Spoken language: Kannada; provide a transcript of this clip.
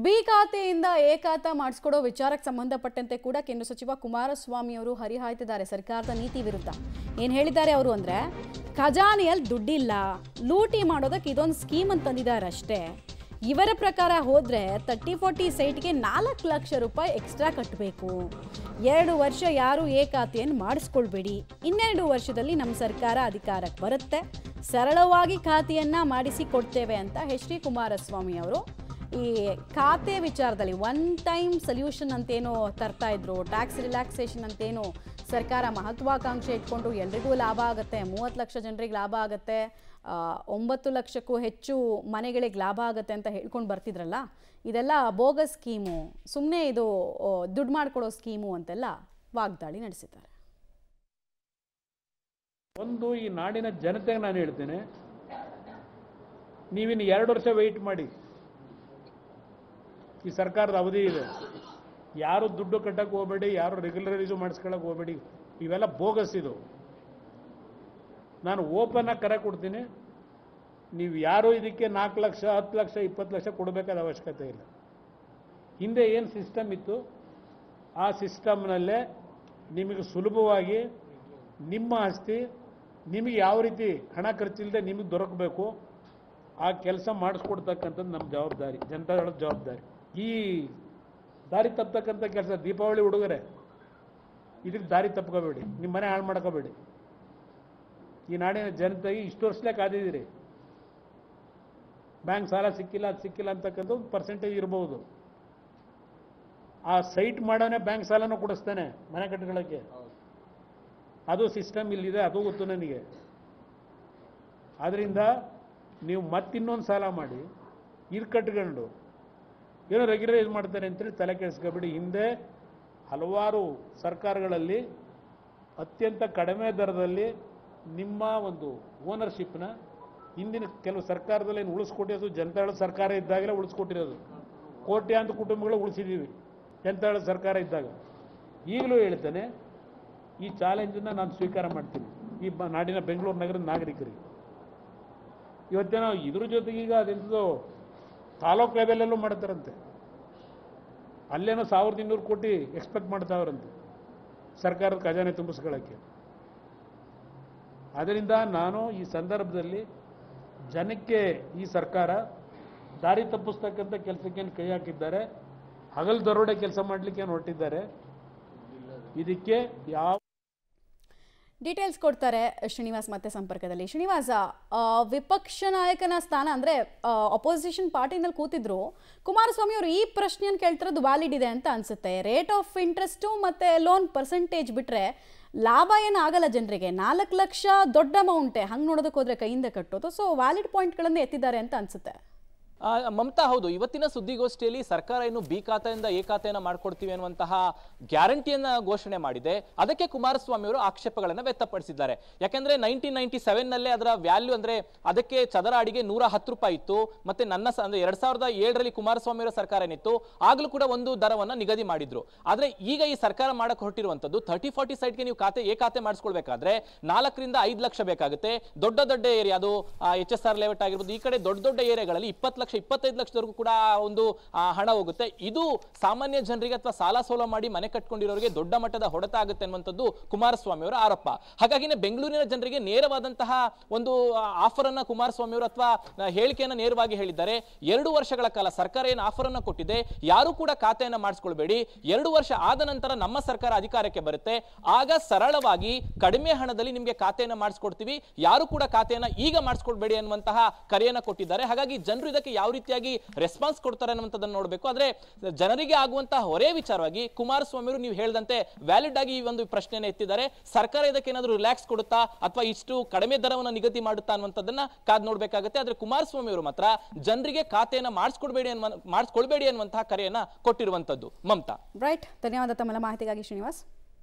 ಬಿ ಖಾತೆಯಿಂದ ಎ ಖಾತೆ ಮಾಡಿಸ್ಕೊಡೋ ವಿಚಾರಕ್ಕೆ ಸಂಬಂಧಪಟ್ಟಂತೆ ಕೂಡ ಕೇಂದ್ರ ಸಚಿವ ಕುಮಾರಸ್ವಾಮಿ ಅವರು ಹರಿಹಾಯ್ತಿದ್ದಾರೆ ಸರ್ಕಾರದ ನೀತಿ ವಿರುದ್ಧ. ಏನು ಹೇಳಿದ್ದಾರೆ ಅವರು ಅಂದರೆ, ಖಜಾನೆಯಲ್ಲಿ ದುಡ್ಡಿಲ್ಲ, ಲೂಟಿ ಮಾಡೋದಕ್ಕೆ ಇದೊಂದು ಸ್ಕೀಮ್ ಅಂತ ತಂದಿದ್ದಾರೆ ಅಷ್ಟೇ. ಇವರ ಪ್ರಕಾರ ಹೋದರೆ 30-40 ಸೈಟ್ಗೆ 4 ಲಕ್ಷ ರೂಪಾಯಿ ಎಕ್ಸ್ಟ್ರಾ ಕಟ್ಟಬೇಕು. 2 ವರ್ಷ ಯಾರು ಎ ಖಾತೆಯನ್ನು ಮಾಡಿಸ್ಕೊಳ್ಬೇಡಿ, 2 ವರ್ಷದಲ್ಲಿ ನಮ್ಮ ಸರ್ಕಾರ ಅಧಿಕಾರಕ್ಕೆ ಬರುತ್ತೆ, ಸರಳವಾಗಿ ಖಾತೆಯನ್ನು ಮಾಡಿಸಿ ಕೊಡ್ತೇವೆ ಅಂತ ಎಚ್ ಡಿ ಕುಮಾರಸ್ವಾಮಿ ಅವರು ಈ ಖಾತೆ ವಿಚಾರದಲ್ಲಿ ಒನ್ ಟೈಮ್ ಸೊಲ್ಯೂಷನ್ ಅಂತೇನೋ ತರ್ತಾ ಇದ್ರು. ಟ್ಯಾಕ್ಸ್ ರಿಲ್ಯಾಕ್ಸೇಷನ್ ಅಂತೇನೋ ಸರ್ಕಾರ ಮಹತ್ವಾಕಾಂಕ್ಷೆ ಇಟ್ಕೊಂಡು ಎಲ್ರಿಗೂ ಲಾಭ ಆಗುತ್ತೆ, 30 ಲಕ್ಷ ಜನರಿಗೆ ಲಾಭ ಆಗುತ್ತೆ, 9 ಲಕ್ಷಕ್ಕೂ ಹೆಚ್ಚು ಮನೆಗಳಿಗೆ ಲಾಭ ಆಗುತ್ತೆ ಅಂತ ಹೇಳ್ಕೊಂಡು ಬರ್ತಿದ್ರಲ್ಲ, ಇದೆಲ್ಲ ಬೋಗಸ್ ಸ್ಕೀಮು, ಸುಮ್ಮನೆ ಇದು ದುಡ್ಡು ಮಾಡಿಕೊಡೋ ಸ್ಕೀಮು ಅಂತೆಲ್ಲ ವಾಗ್ದಾಳಿ ನಡೆಸಿದ್ದಾರೆ. ಒಂದು ಈ ನಾಡಿನ ಜನತೆಗೆ ನಾನು ಹೇಳ್ತೇನೆ, ನೀವಿನ್ನು 2 ವರ್ಷ ವೆಯ್ಟ್ ಮಾಡಿ. ಈ ಸರ್ಕಾರದ ಅವಧಿ ಇದೆ, ಯಾರು ದುಡ್ಡು ಕಟ್ಟಕ್ಕೆ ಹೋಗಬೇಡಿ, ಯಾರು ರೆಗ್ಯುಲರೈಸು ಮಾಡಿಸ್ಕೊಳ್ಳೋಕೆ ಹೋಗಬೇಡಿ, ಇವೆಲ್ಲ ಬೋಗಸ್. ಇದು ನಾನು ಓಪನ್ ಆಗಿ ಕರೆ ಕೊಡ್ತೀನಿ, ನೀವು ಯಾರು ಇದಕ್ಕೆ 4 ಲಕ್ಷ 10 ಲಕ್ಷ 20 ಲಕ್ಷ ಕೊಡಬೇಕಾದ ಅವಶ್ಯಕತೆ ಇಲ್ಲ. ಹಿಂದೆ ಏನು ಸಿಸ್ಟಮ್ ಇತ್ತು ಆ ಸಿಸ್ಟಮ್ನಲ್ಲೇ ನಿಮಗೆ ಸುಲಭವಾಗಿ ನಿಮ್ಮ ಆಸ್ತಿ ನಿಮಗೆ ಯಾವ ರೀತಿ ಹಣ ಖರ್ಚಿಲ್ಲದೆ ನಿಮಗೆ ದೊರಕಬೇಕು ಆ ಕೆಲಸ ಮಾಡಿಸ್ಕೊಡ್ತಕ್ಕಂಥದ್ದು ನಮ್ಮ ಜವಾಬ್ದಾರಿ, ಜನತಾದಳದ ಜವಾಬ್ದಾರಿ. ಈ ದಾರಿ ತಪ್ಪತಕ್ಕಂಥ ಕೆಲಸ, ದೀಪಾವಳಿ ಹುಡುಗರೆ ಇದಕ್ಕೆ ದಾರಿ ತಪ್ಕೋಬೇಡಿ, ನಿಮ್ಮ ಮನೆ ಹಾಳು ಮಾಡ್ಕೋಬೇಡಿ. ಈ ನಾಡಿನ ಜನತೆಗೆ ಇಷ್ಟು ವರ್ಷಲೇ ಕಾದಿದ್ದೀರಿ, ಬ್ಯಾಂಕ್ ಸಾಲ ಸಿಕ್ಕಿಲ್ಲ ಅದು ಸಿಕ್ಕಿಲ್ಲ ಅಂತಕ್ಕಂಥ ಒಂದು ಪರ್ಸೆಂಟೇಜ್ ಇರ್ಬೋದು. ಆ ಸೈಟ್ ಮಾಡೋನೇ ಬ್ಯಾಂಕ್ ಸಾಲನೂ ಕೊಡಿಸ್ತಾನೆ ಮನೆ ಕಟ್ಟುಗಳಕ್ಕೆ, ಅದು ಸಿಸ್ಟಮ್ ಇಲ್ಲಿದೆ, ಅದು ಗೊತ್ತು ನನಗೆ. ಆದ್ದರಿಂದ ನೀವು ಮತ್ತಿನ್ನೊಂದು ಸಾಲ ಮಾಡಿ ಇದು ಕಟ್ಕೊಂಡು ಏನೋ ರೆಗ್ಯುಲರೈಸ್ ಮಾಡ್ತಾರೆ ಅಂತೇಳಿ ತಲೆ ಕೆಡಿಸ್ಕೋಬೇಡಿ. ಹಿಂದೆ ಹಲವಾರು ಸರ್ಕಾರಗಳಲ್ಲಿ ಅತ್ಯಂತ ಕಡಿಮೆ ದರದಲ್ಲಿ ನಿಮ್ಮ ಒಂದು ಓನರ್ಶಿಪ್ನ ಹಿಂದಿನ ಕೆಲವು ಸರ್ಕಾರದಲ್ಲಿ ಏನು ಉಳಿಸ್ಕೊಟ್ಟಿರೋದು ಜನತಾದಳ ಸರ್ಕಾರ ಇದ್ದಾಗಲೇ ಉಳಿಸ್ಕೊಟ್ಟಿರೋದು. ಕೋಟ್ಯಾಂತರ ಕುಟುಂಬಗಳು ಉಳಿಸಿದ್ದೀವಿ ಜನತಾದಳ ಸರ್ಕಾರ ಇದ್ದಾಗ. ಈಗಲೂ ಹೇಳ್ತೇನೆ, ಈ ಚಾಲೆಂಜನ್ನು ನಾನು ಸ್ವೀಕಾರ ಮಾಡ್ತೀನಿ ಈ ನಾಡಿನ ಬೆಂಗಳೂರು ನಗರದ ನಾಗರಿಕರಿಗೆ. ಇವತ್ತೇನೋ ಇದ್ರ ಜೊತೆಗೆ ಈಗ ಅದೆಂಥದ್ದು ತಾಲೂಕು ಲೆವೆಲಲ್ಲೂ ಮಾಡ್ತಾರಂತೆ, ಅಲ್ಲೇನೋ 1200 ಕೋಟಿ ಎಕ್ಸ್ಪೆಕ್ಟ್ ಮಾಡ್ತಾವ್ರಂತೆ ಸರ್ಕಾರದ ಖಜಾನೆ ತುಂಬಿಸ್ಕೊಳ್ಳೋಕ್ಕೆ. ಅದರಿಂದ ನಾನು ಈ ಸಂದರ್ಭದಲ್ಲಿ ಜನಕ್ಕೆ ಈ ಸರ್ಕಾರ ದಾರಿ ತಪ್ಪಿಸ್ತಕ್ಕಂಥ ಕೆಲಸಕ್ಕೇನು ಕೈ ಹಾಕಿದ್ದಾರೆ, ಹಗಲು ದರೋಡೆ ಕೆಲಸ ಮಾಡಲಿಕ್ಕೆ ಏನು ಹೊರಟಿದ್ದಾರೆ, ಇದಕ್ಕೆ ಯಾವ ಡೀಟೇಲ್ಸ್ ಕೊಡ್ತಾರೆ ಶ್ರೀನಿವಾಸ್ ಮತ್ತೆ ಸಂಪರ್ಕದಲ್ಲಿ. ಶ್ರೀನಿವಾಸ, ವಿಪಕ್ಷ ನಾಯಕನ ಸ್ಥಾನ ಅಂದರೆ ಅಪೋಸಿಷನ್ ಪಾರ್ಟಿನಲ್ಲಿ ಕೂತಿದ್ರು ಕುಮಾರಸ್ವಾಮಿ ಅವರು ಈ ಪ್ರಶ್ನೆಯನ್ನು ಕೇಳ್ತಿರೋದು ವ್ಯಾಲಿಡ್ ಇದೆ ಅಂತ ಅನಿಸುತ್ತೆ. ರೇಟ್ ಆಫ್ ಇಂಟ್ರೆಸ್ಟು ಮತ್ತು ಲೋನ್ ಪರ್ಸೆಂಟೇಜ್ ಬಿಟ್ಟರೆ ಲಾಭ ಏನಾಗಲ್ಲ ಜನರಿಗೆ. 4 ಲಕ್ಷ ದೊಡ್ಡ ಅಮೌಂಟೇ, ಹಂಗೆ ನೋಡೋದಕ್ಕೆ ಹೋದರೆ ಕೈಯಿಂದ ಕಟ್ಟೋದು. ಸೊ ವ್ಯಾಲಿಡ್ ಪಾಯಿಂಟ್ಗಳನ್ನು ಎತ್ತಿದ್ದಾರೆ ಅಂತ ಅನಿಸುತ್ತೆ. ಮಮತಾ, ಹೌದು, ಇವತ್ತಿನ ಸುದ್ದಿಗೋಷ್ಠಿಯಲ್ಲಿ ಸರ್ಕಾರ ಏನು ಬಿ ಖಾತೆಯಿಂದ ಎ ಖಾತೆಯನ್ನು ಮಾಡ್ಕೊಡ್ತೀವಿ ಅನ್ನುವಂತಹ ಗ್ಯಾರಂಟಿಯನ್ನ ಘೋಷಣೆ ಮಾಡಿದೆ. ಅದಕ್ಕೆ ಕುಮಾರಸ್ವಾಮಿ ಅವರು ಆಕ್ಷೇಪಗಳನ್ನು ವ್ಯಕ್ತಪಡಿಸಿದ್ದಾರೆ. ಯಾಕೆಂದ್ರೆ 1997 ಅದರ ವ್ಯಾಲ್ಯೂ ಅಂದ್ರೆ ಅದಕ್ಕೆ ಚದರ ಅಡಿಗೆ 110 ರೂಪಾಯಿ ಇತ್ತು. ಮತ್ತೆ ಅಂದ್ರೆ 2007ರಲ್ಲಿ ಕುಮಾರಸ್ವಾಮಿ ಅವರ ಸರ್ಕಾರ ಏನಿತ್ತು ಆಗ್ಲೂ ಕೂಡ ಒಂದು ದರವನ್ನ ನಿಗದಿ ಮಾಡಿದ್ರು. ಆದ್ರೆ ಈಗ ಈ ಸರ್ಕಾರ ಮಾಡಕ್ ಹೊರಟಿರುವಂತದ್ದು 30-40 ಸೈಟ್ಗೆ ನೀವು ಎ ಖಾತೆ ಮಾಡಿಸ್ಕೊಳ್ಬೇಕಾದ್ರೆ 4 ರಿಂದ 5 ಲಕ್ಷ ಬೇಕಾಗುತ್ತೆ. ದೊಡ್ಡ ದೊಡ್ಡ ಏರಿಯಾ, ಅದು HSR ಲೇಔಟ್ ಆಗಿರ್ಬೋದು, ಈ ಕಡೆ ದೊಡ್ಡ ದೊಡ್ಡ ಏರಿಯಾಗಳಲ್ಲಿ 20 ಲಕ್ಷ 25 ಲಕ್ಷದವರೆಗೂ ಕೂಡ ಒಂದು ಹಣ ಹೋಗುತ್ತೆ. ಇದು ಸಾಮಾನ್ಯ ಜನರಿಗೆ ಅಥವಾ ಸಾಲ ಸೋಲ ಮಾಡಿ ಮನೆ ಕಟ್ಕೊಂಡಿರೋರಿಗೆ ದೊಡ್ಡ ಮಟ್ಟದ ಹೊಡೆತ ಆಗುತ್ತೆ ಅನ್ನುವಂಥದ್ದು ಕುಮಾರಸ್ವಾಮಿ ಅವರ ಆರೋಪ. ಹಾಗಾಗಿನೇ ಬೆಂಗಳೂರಿನ ಜನರಿಗೆ ನೇರವಾದಂತಹ ಒಂದು ಆಫರ್ ಅನ್ನ ಕುಮಾರಸ್ವಾಮಿ ಅವರು ಅಥವಾ ಹೇಳಿಕೆಯನ್ನ ನೇರವಾಗಿ ಹೇಳಿದ್ದಾರೆ. 2 ವರ್ಷಗಳ ಕಾಲ ಸರ್ಕಾರ ಏನು ಆಫರ್ ಅನ್ನ ಕೊಟ್ಟಿದೆ, ಯಾರು ಕೂಡ ಖಾತೆಯನ್ನ ಮಾಡಿಸ್ಕೊಳ್ಬೇಡಿ, 2 ವರ್ಷ ಆದ ನಂತರ ನಮ್ಮ ಸರ್ಕಾರ ಅಧಿಕಾರಕ್ಕೆ ಬರುತ್ತೆ, ಆಗ ಸರಳವಾಗಿ ಕಡಿಮೆ ಹಣದಲ್ಲಿ ನಿಮಗೆ ಖಾತೆಯನ್ನ ಮಾಡಿಸ್ಕೊಡ್ತೀವಿ, ಯಾರು ಕೂಡ ಖಾತೆಯನ್ನ ಈಗ ಮಾಡಿಸ್ಕೊಳ್ಬೇಡಿ ಅನ್ನುವಂತಹ ಕರೆಯನ್ನ ಕೊಟ್ಟಿದ್ದಾರೆ. ಹಾಗಾಗಿ ಜನರು ಇದಕ್ಕೆ ಯಾವ ರೀತಿಯಾಗಿ ರೆಸ್ಪಾನ್ಸ್ ಕೊಡ್ತಾರೆ ಅನ್ನುವಂಥದ್ದನ್ನು ನೋಡಬೇಕು. ಆದ್ರೆ ಜನರಿಗೆ ಆಗುವಂತಹ ಹೊರೆ ವಿಚಾರವಾಗಿ ಕುಮಾರಸ್ವಾಮಿ ಅವರು ನೀವು ಹೇಳಿದಂತೆ ವ್ಯಾಲಿಡ್ ಆಗಿ ಈ ಒಂದು ಪ್ರಶ್ನೆಯನ್ನು ಎತ್ತಿದ್ದಾರೆ. ಸರ್ಕಾರ ಇದಕ್ಕೆ ಏನಾದರೂ ರಿಲ್ಯಾಕ್ಸ್ ಕೊಡುತ್ತಾ ಅಥವಾ ಇಷ್ಟು ಕಡಿಮೆ ದರವನ್ನು ನಿಗದಿ ಮಾಡುತ್ತಾ ಅನ್ನುವಂಥದ್ದನ್ನ ಕಾದ್ ನೋಡ್ಬೇಕಾಗುತ್ತೆ. ಆದ್ರೆ ಕುಮಾರಸ್ವಾಮಿ ಅವರು ಮಾತ್ರ ಜನರಿಗೆ ಖಾತೆಯನ್ನ ಮಾಡಿಸ್ಕೊಳ್ಬೇಡಿ ಅನ್ನುವಂತಹ ಕರೆಯನ್ನ ಕೊಟ್ಟಿರುವಂತದ್ದು. ಮಮತಾ, ರೈಟ್, ಧನ್ಯವಾದ ತಮ್ಮೆಲ್ಲ ಮಾಹಿತಿಗಾಗಿ ಶ್ರೀನಿವಾಸ್.